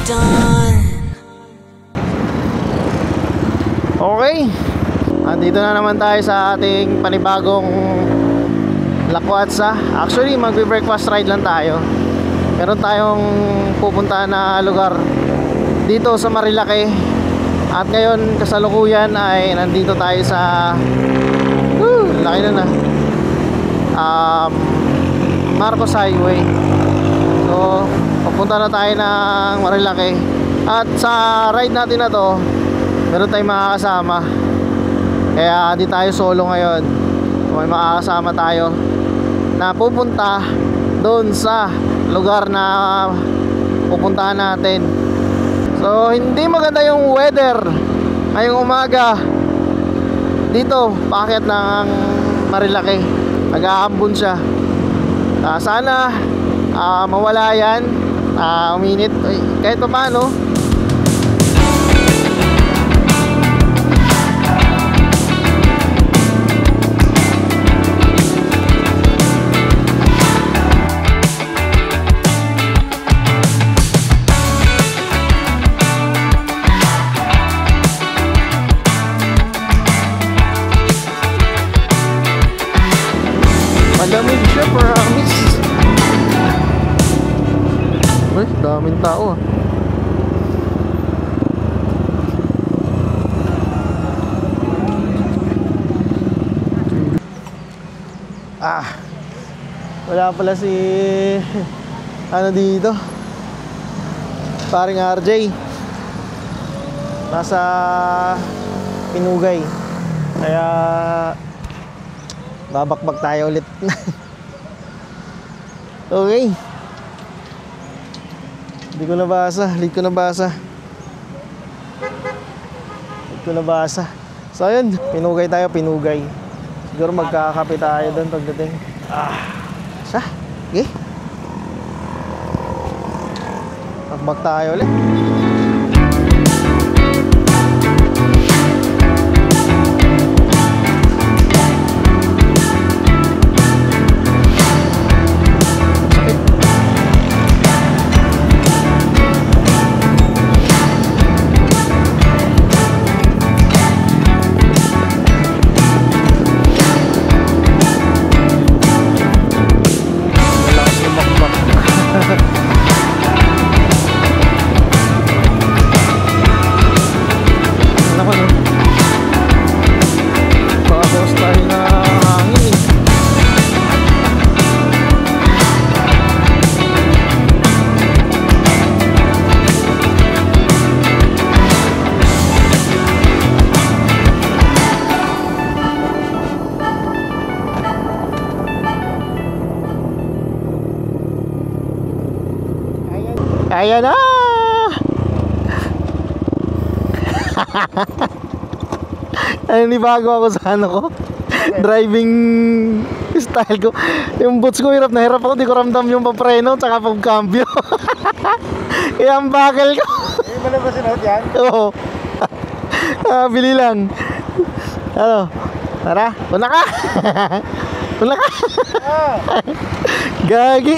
done. Okay, andito na naman tayo sa ating panibagong Lakwatsa. Actually, magbe-breakfast ride lang tayo. Meron tayong pupuntahan na lugar dito sa Marilake. At ngayon, kasalukuyan ay nandito tayo sa laki na Marcos Highway. So, papunta na tayo ng Marilake. At sa ride natin na to, meron tayong makakasama. Kaya di tayo solo ngayon. May makakasama tayo na pupunta doon sa lugar na pupuntahan natin. So hindi maganda yung weather ngayong umaga dito, paakyat ng Marilake. Nag-aambon siya. Sana mawala yan, uminit kahit pa paano. Malamig siya, promise. Ay, daming tao wala pala si ano dito, paring RJ nasa Pinugay, kaya babakbak tayo ulit. Okay, hindi ko nabasa, lead ko nabasa. So ayun, Pinugay tayo, Pinugay. Siguro magkakape tayo doon pagdating. Siya, okay, bakbak tayo ulit. Ayan na! Bago ako sa ano ko, driving style ko. Yung boots ko, hirap na hirap ako. Di ko ramdam yung papreno tsaka pagkambyo. Kaya ang bakal ko. Hindi mo na ba sinuot yan? Oo. Bili lang. Ano? Tara, una ka! Una ka! Gagi!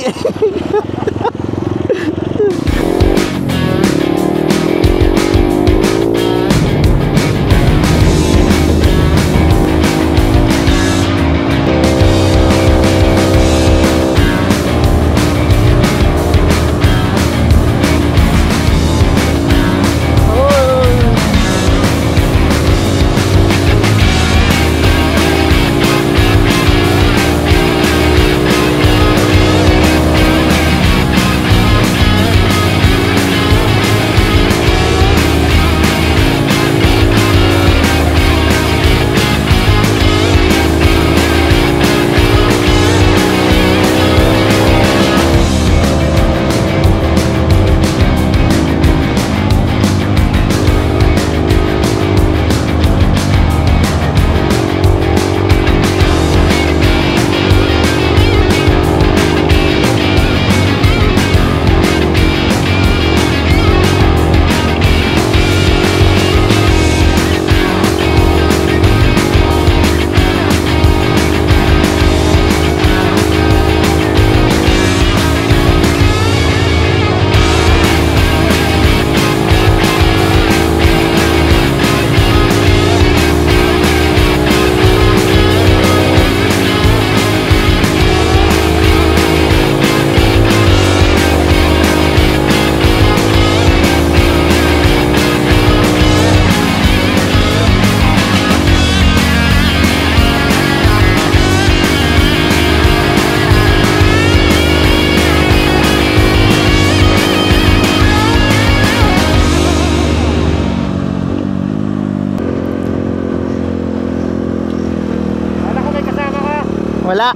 Wala.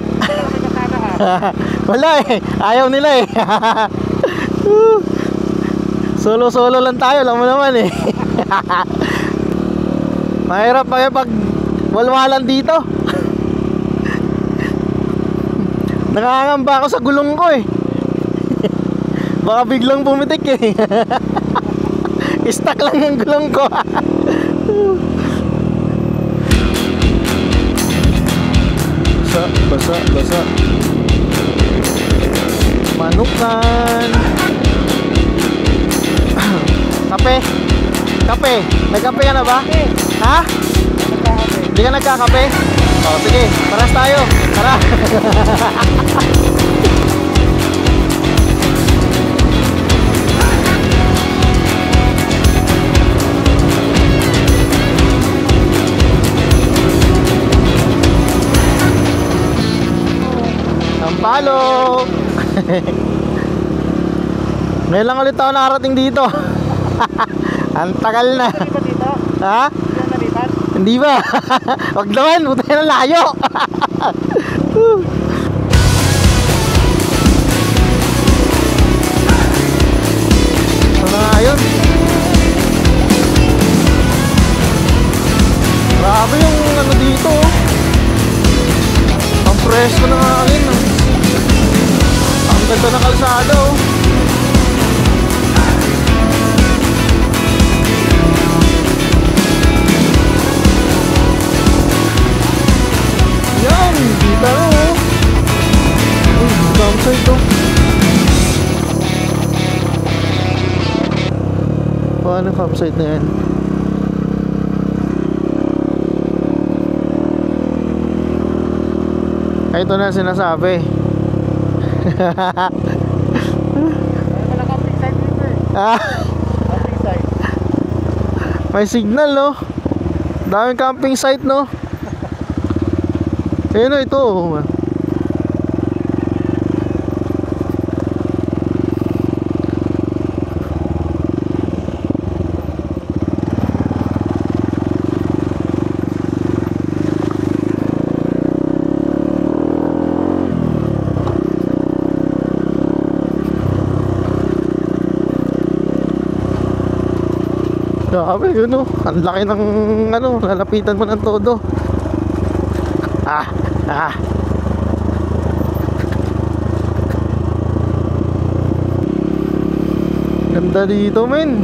Wala eh. Ayaw nila eh. Solo-solo lang tayo, alam mo naman eh. Mahirap pag walwalan dito. Nakangamba ako sa gulong ko eh. Baka biglang pumitik eh. Stuck lang ang gulong ko. Basa. Manukan. Kape. May kape ka na ba? Ha? Hindi ka nagkakape? O sige, paras tayo. Tara. Sampalok. Ngayon lang ulit ako nakarating dito. Ang tagal na. Hindi ba dito? Ha? Diyan nalipat? Hindi ba? Wag naman, buti na layo. Ano nga yun? Grabe yung ano dito. Ang presko ng hangin. Ang ganda ng kalsada oh. Yan, kita na oh. Campsite oh. Paano campsite na yan? Ito na sinasabi. Wala camping site dito eh. Ah, Camping site. may signal no. Daming camping site no. Ayun no, ito. Grabe yun no. Ang laki ng ano, lalapitan mo ng todo. Ganda dito men.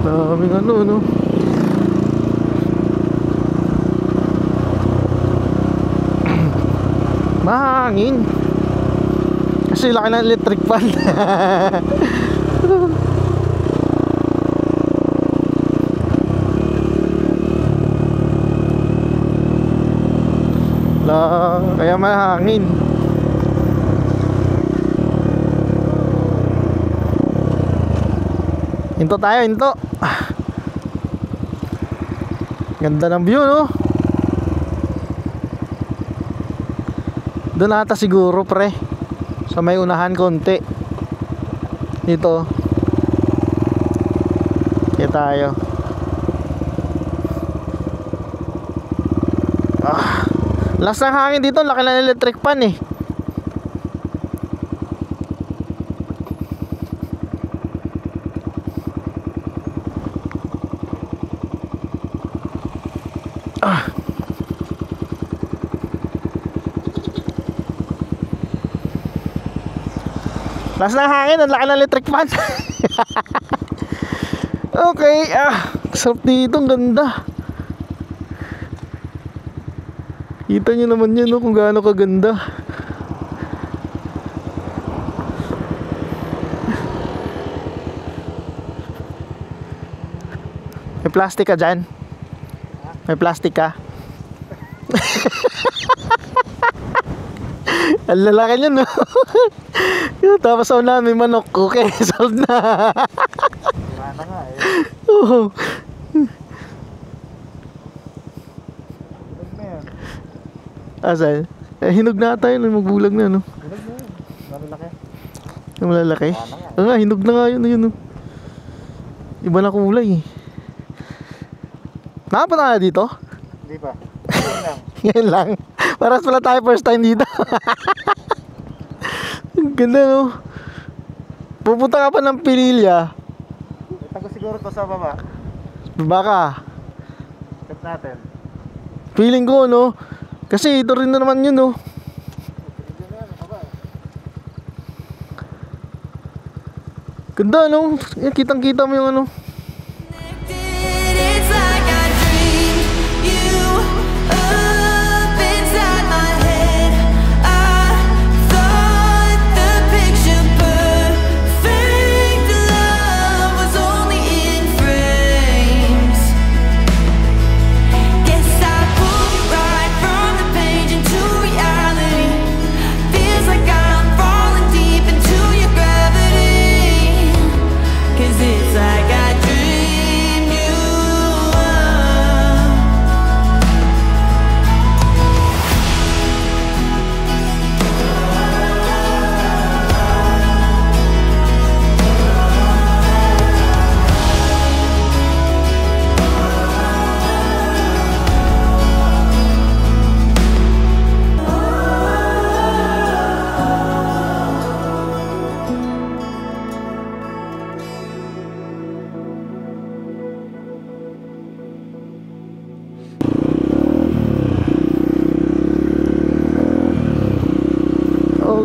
Daming ano no. Mahangin. Kasi laki ng electric fan. Kaya mahangin. Hinto tayo, hinto. Ganda ng view no. Doon ata siguro pre. Sa may unahan konti. Dito. Kaya tayo. Lakas ng hangin dito. Laki ng electric fan eh. Lakas ng hangin. Ang laki ng electric fan. Okay. Sarap dito. Ang ganda. Kita nyo naman yun no, kung gaano kaganda. May plastic ka dyan? May plastic ka? Ang lalaki nyo no. Tapos sa unahan may manok. Okay, solved na. Wala na nga eh. Oo. Hinog na yan. Asan? Hinog na tayo nung magbulag na no. Hinog na yan. Malalaki. Yung malalaki? Oo nga, hinog na nga yun. Yun, no? Iba na kulay. Nakapunta na dito? Hindi pa. Ayun lang. Ngayon lang. Paras pala tayo first time dito. Ang ganda, no? Pupunta ka pa ng Pililya. Tago siguro to sa baba. Baka. Cut natin. Feeling ko, no? Kasi ito rin na naman yun, no? Ganda, no? Yan, kitang-kita mo yung ano. It's like I dreamed you up inside my head. I thought the picture perfect love was only in frames. Guess I pulled you right from the page into reality. Feels like I'm falling deep into your gravity. 'Cause it's like I dreamed you up.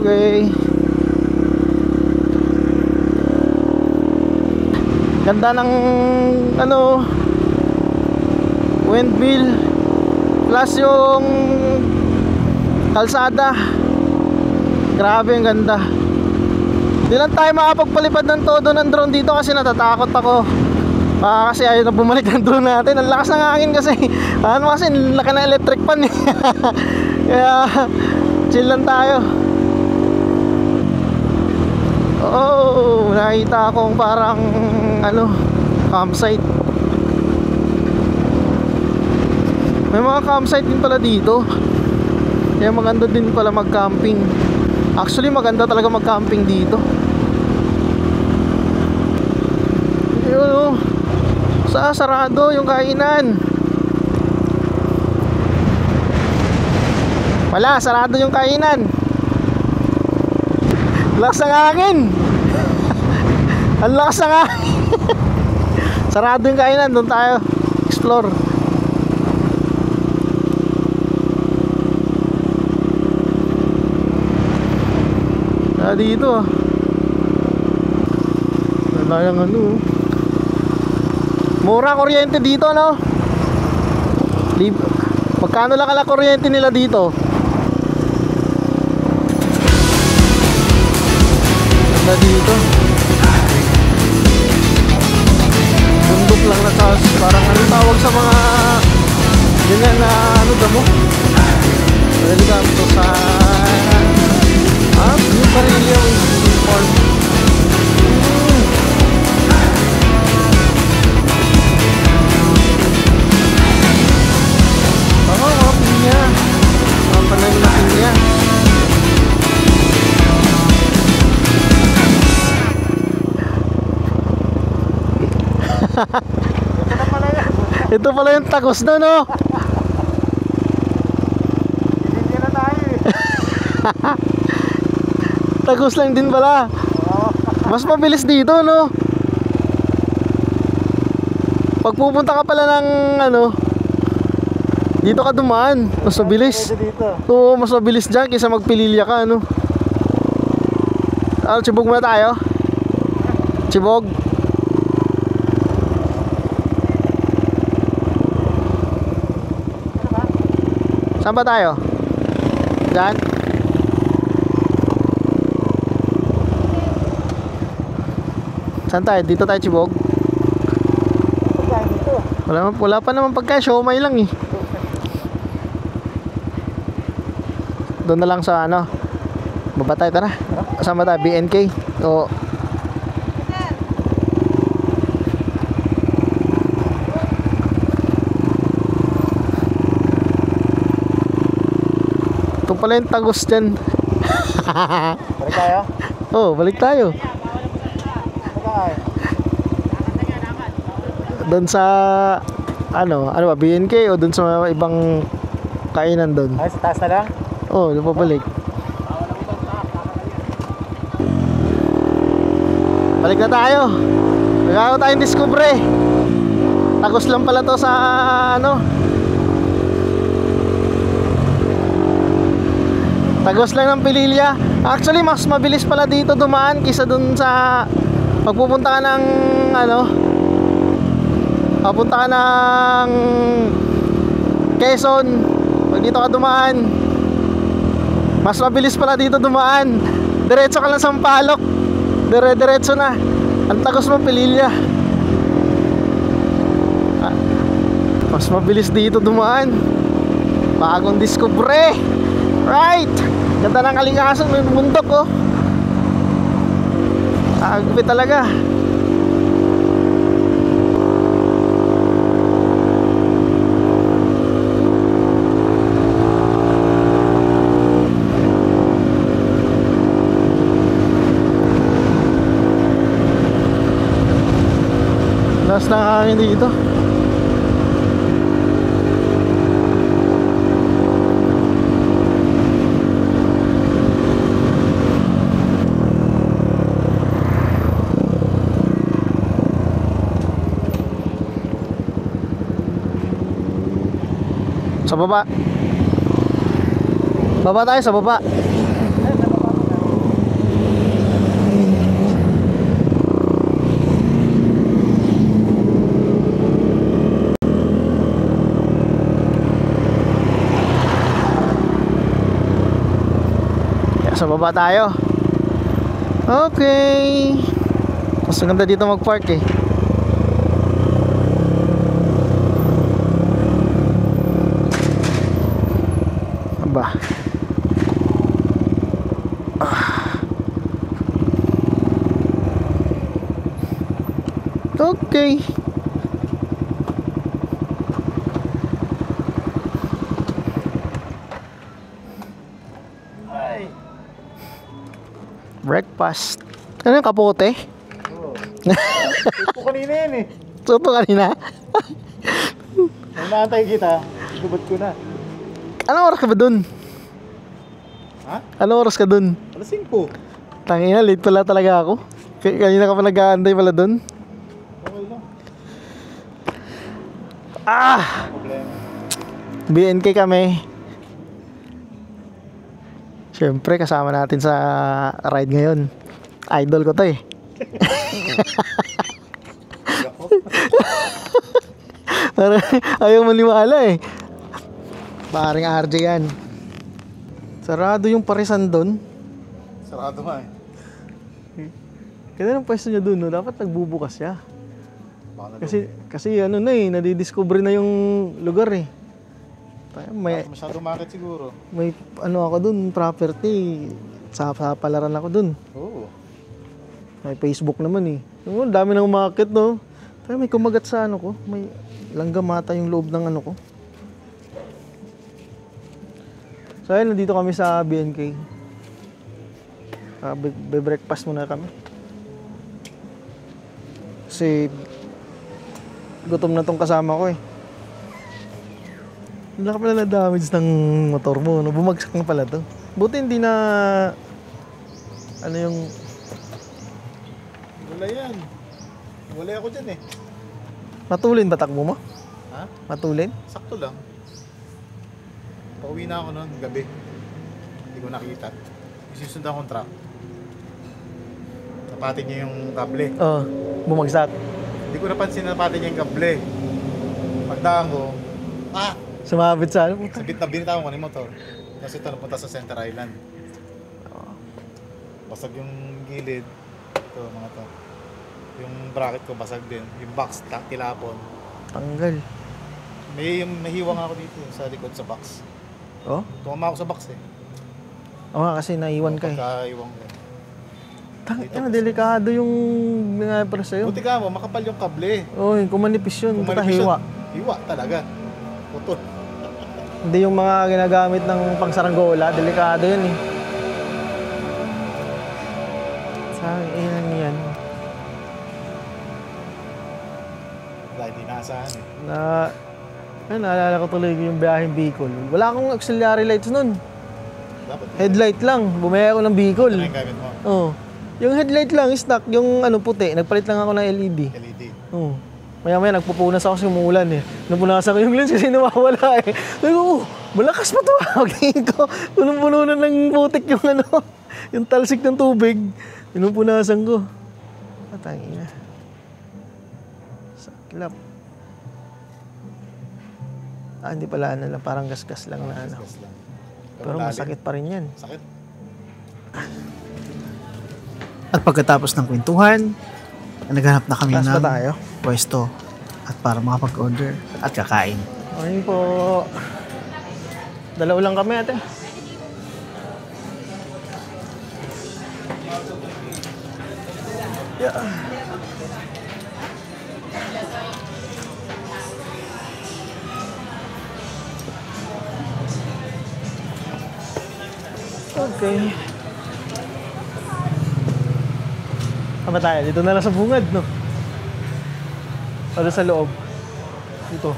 Okay. Ganda ng ano, windmill plus yung kalsada. Grabe, ang ganda. Di lang tayo makapagpalipad ng todo ng drone dito kasi natatakot ako. Kasi ayaw na bumalik ng drone natin. Ang lakas ng hangin kasi. Ano kasi, laki na electric pan eh. Kaya chill lang tayo. Oh, nakita akong parang ano, campsite. May mga campsite din pala dito. Kaya maganda din pala mag-camping. Actually, maganda talaga mag-camping dito. Ayun, oh. Sarado yung kainan. Wala, sarado yung kainan. Lakas ng hangin. Ang lakas ng hangin. Sarado yung kainan. Doon tayo explore. Dito ah. Wala yung ano. Mura kuryente dito, no? Magkano lang kala kuryente nila dito? Ganda dito. Bundok lang na tas parang ano tawag sa mga ganyan na ano damo. Pwede ka ito sa yung Parilya inform. Mga pinya. Mga panay na pinya. Ito pala yung tagos na, no? Hindi na tayo eh. Tagos lang din pala. Mas mabilis dito, no? Pag pupunta ka pala ng ano, dito ka dumaan, mas mabilis. Pwede dito. Oo, mas mabilis dyan kaysa magpililya ka, ano? Chibog muna tayo. Chibog. Saan ba tayo? Dyan? Saan tayo? Dito tayo, Chibog? Pagkain dito. Wala pa naman pagka, siomay lang eh. Doon na lang sa ano, baba tayo, tara. Kasama tayo, BNK. O ito pala yung tagos dyan. Balik tayo. Oh, balik tayo. Pagkain. Doon sa ano ba, BNK o doon sa mga ibang kainan doon? Ay, sa taas na lang? Oh, doon pabalik. Balik na tayo. Nagkakaroon tayong discovery. Tagos lang pala to sa ano. Tagos lang ng Pililya. Actually, mas mabilis pala dito dumaan kaysa dun sa pagpupunta ka ng ano, papunta ka ng Quezon. Pag dito ka dumaan, mas mabilis pala dito dumaan. Diretso ka lang sa Sampaloc. Diretso na. Ang tagos mo Pililya. Mas mabilis dito dumaan. Bagong discovery. Right. Ganda ng kalikasan ng bundok, oh. Agpit talaga. Lakas ng hangin dito. Sa baba. Baba tayo sa baba. Sa baba tayo. Okay. Mas maganda dito mag-park eh. Aba. Okay. Breakfast. Ano yung kapote? Oo. Ito kanina yan eh. Soto kanina. Nung naantay kita, gubot ko na. Anong oras ka ba dun? Ha? Anong oras ka dun? Alas 5. Tangina, late pala talaga ako. Kanina ka pa nag-aantay pala dun. Okay lang. Problema. BNK kami. Siyempre, kasama natin sa ride ngayon. Idol ko to eh. Parang ayaw maniwala eh. Paring RJ yan. Sarado yung parisan doon. Sarado nga eh. Kaya ng pwesto niya doon, no? Dapat nagbubukas siya. Baka na Kasi ano na eh, nadidiscover na yung lugar eh. May, masyadong market siguro. may ano ako doon, property. Sa palaran ako doon. Oo. May Facebook naman eh. Ang dami nang umakit, no? Pero may kumagat sa ano ko. May langgamata yung loob ng ano ko. So ayun, nandito kami sa BNK. Be-breakfast muna kami. Kasi gutom na tong kasama ko eh. Wala ka pala na-damage ng motor mo, no? Bumagsak na pala to. Buti hindi na ano yung Wala yan. Wala ako dyan eh. matulin ba takbo mo? Ha? Matulin? Sakto lang. Pauwi na ako noon, gabi. Hindi ko nakita. Isisundan kong truck. Napatin niya yung kable. Oo, bumagsak. Hindi ko napansin na napatin niya yung kable. Pagdaan ko, Sumabit sa ano? sabit na binitawan ko ni motor. Kasi ito napunta sa Center Island. Basag yung gilid. Ito, mga to. Yung bracket ko basag din. Yung box, tilapon. Tanggal. May nahiwang ako dito sa likod sa box. Oh? Tumama ako sa box eh. Oo nga, kasi naiwan ka eh. Pagkaiwang ko. Ano, delikado yung nga para sa'yo. Buti ka mo, makapal yung kable. Oo, kung manipis yun, Kung puta manipis hiwa. yun, hiwa talaga. Putol. Hindi yung mga ginagamit ng pangsaranggola, delikado yun eh. Saan yan yan? Wala, hindi inaasahan eh. Naalala ko tuloy yung biyaheng Bicol. Wala akong auxiliary lights nun. Dapat Headlight lang. Bumaya ako ng Bicol. ano yung gamit mo? Oo. Yung headlight lang, stock. Yung ano puti. Nagpalit lang ako ng LED. LED. Oo. Maya-maya nagpupunas ako kasi umuulan eh. Napunasan ko yung lens kasi nawawala eh. Sabi ko, malakas pa to. Pagkain ko, punong-puno na ng putik yung ano, yung talsik ng tubig. Pinupunasan ko. Patangin na. Saklap. Hindi pala ano lang, parang gasgas lang na ano. Gas lang. Pero masakit pa rin yan. Sakit. At pagkatapos ng kwentuhan, naghanap na kami Taas ng pa tayo? pwesto at para makapag-order at kakain. Ayun po. Dalaw lang kami ate. Yeah. Okay. Tama tayo. Dito na lang sa bungad, no? O sa loob. Dito.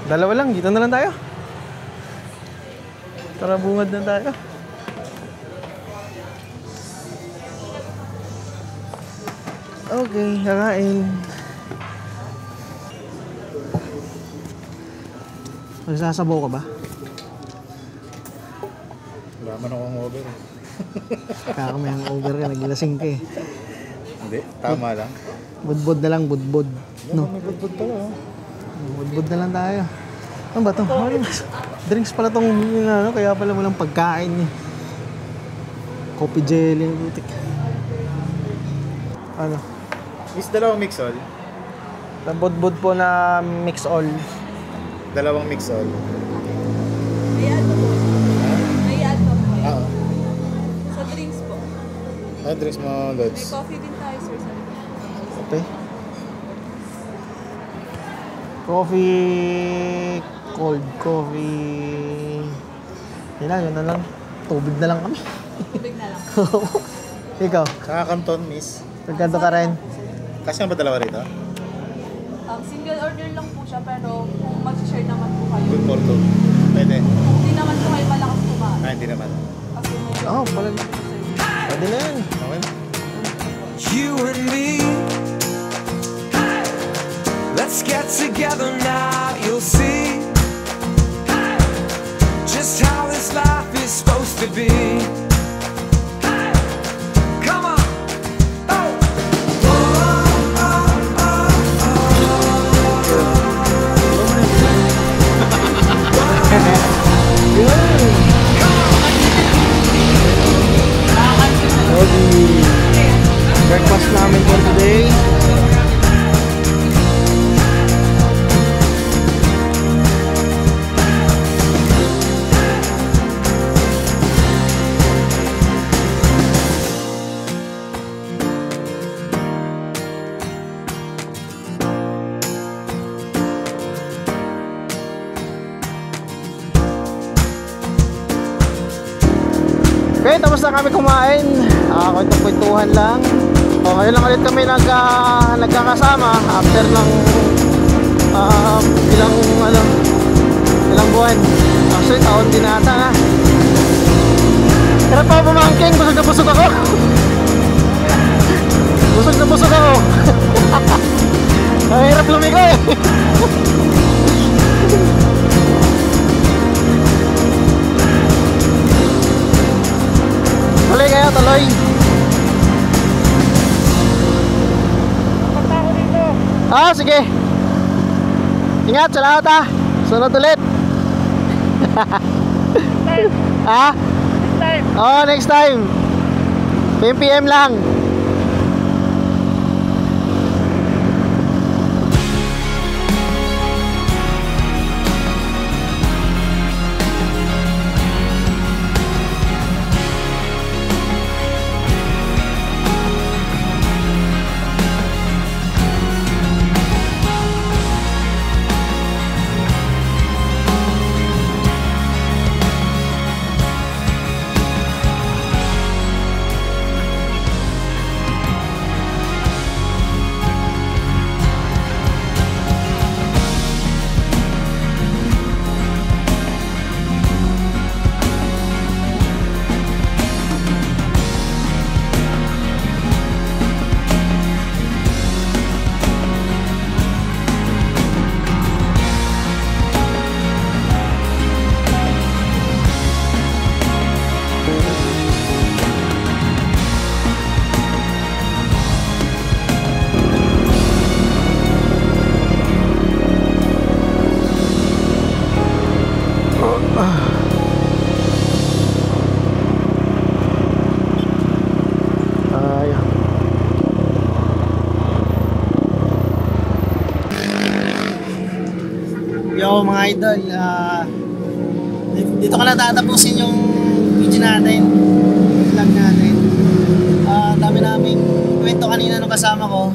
Dalawa lang. Dito na lang tayo. Tara, bungad na tayo. Okay, kakain. Magsasabaw ka ba? Wala man akong over. Kaka may hangover ka, naglasing ka eh. Hindi, tama lang. Budbud na lang, budbud. No? May budbud pala oh. Budbud na lang tayo. Ano ba ito? Drinks pala itong ano, kaya pala walang pagkain eh. Coffee jelly, butik. Ano? Is dalawang mix all? Budbud po na mix all. Dalawang mix all. May ano po? May ano po? Oo. Sa drinks po. Ano drinks mo, May Lods? coffee din tayo, sir. Sa Okay. Coffee, cold coffee. Yun na lang. Tubig na lang kami. tubig na lang. Ikaw, Saka kanton, miss. pagkanto ka rin. Kasi ba dalawa rito? Single order lang po siya, pero kung mag-share naman po kayo. Good for two. Pwede. Hindi naman po kayo malakas kumain. Hindi naman. Kasi may... Oo, pala. Pwede na yan. Okay? You and me. Let's get together now, you'll see just how this life is supposed to be. Come on. Breakfast namin for today. Okay, tapos na kami kumain. Kwento-kwentuhan lang. O, ngayon lang ulit kami nagkakasama after ng ilang buwan. Actually, taon din ata na. Kaya pa pamangking, busog na busog ako. Busog na busog ako. Ang hirap lumiko eh. Tuloy kayo, tuloy. Sige. Ingat, salamat ah. Sunod ulit. Next time. Next time. 10 PM lang. Yo mga idol, dito ko na tatapusin yung video natin, vlog natin. Dami naming kwento kanina nung kasama ko.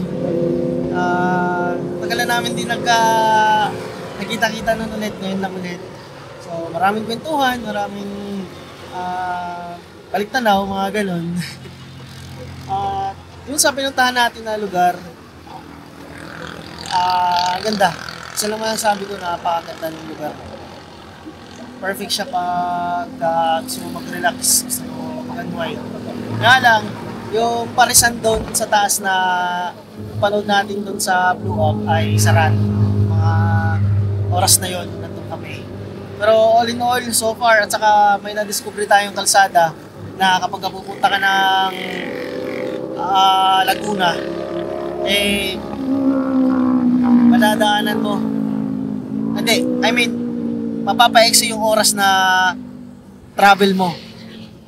Tagal na namin din nagkita-kita nun ulit, ngayon lang ulit. So maraming kwentuhan, maraming balik-tanaw, mga ganon. Yung sa pinuntahan natin na lugar, ganda. Isa lang masasabi ko, napakaganda ng lugar. Perfect siya pag gusto mo mag-relax, gusto mo mag-unwind. Nga lang, yung parisan doon sa taas na panood natin doon sa Blue Oak ay sarado. Mga oras na yon nandun kami. Pero all in all, so far, at saka may na-discover tayong kalsada na kapag pupunta ka ng Laguna, madadaanan mo. Hindi, I mean, mapapaiksi yung oras na travel mo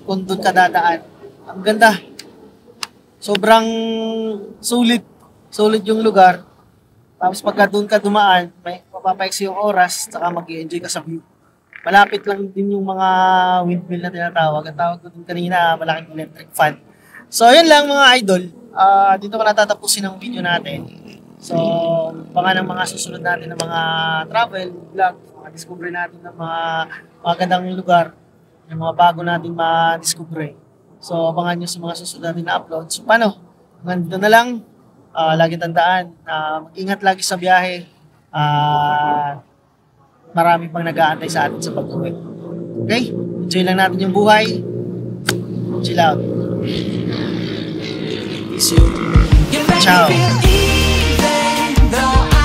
kung doon ka dadaan. Ang ganda. Sobrang sulit. Sulit yung lugar. Tapos pagka doon ka dumaan, may mapapaiksi yung oras, saka mag-i-enjoy ka sa view. Malapit lang din yung mga windmill na tinatawag. Ang tawag ko din kanina, malaking electric fan. So, yun lang mga idol. Dito ko natatapusin ang video natin. So, baka ng mga susunod natin ng mga travel, vlog, mga discover natin ng mga magandang lugar, yung mga bago natin ma-discover. So, abangan nyo sa mga susunod natin na upload. So, paano? Hanggang dito na lang. Lagi tandaan, mag-ingat lagi sa biyahe. Marami pang nag-aantay sa atin sa pag-uwi. Okay? Enjoy lang natin yung buhay. Chill out. Peace you. You make Ciao. me feel even though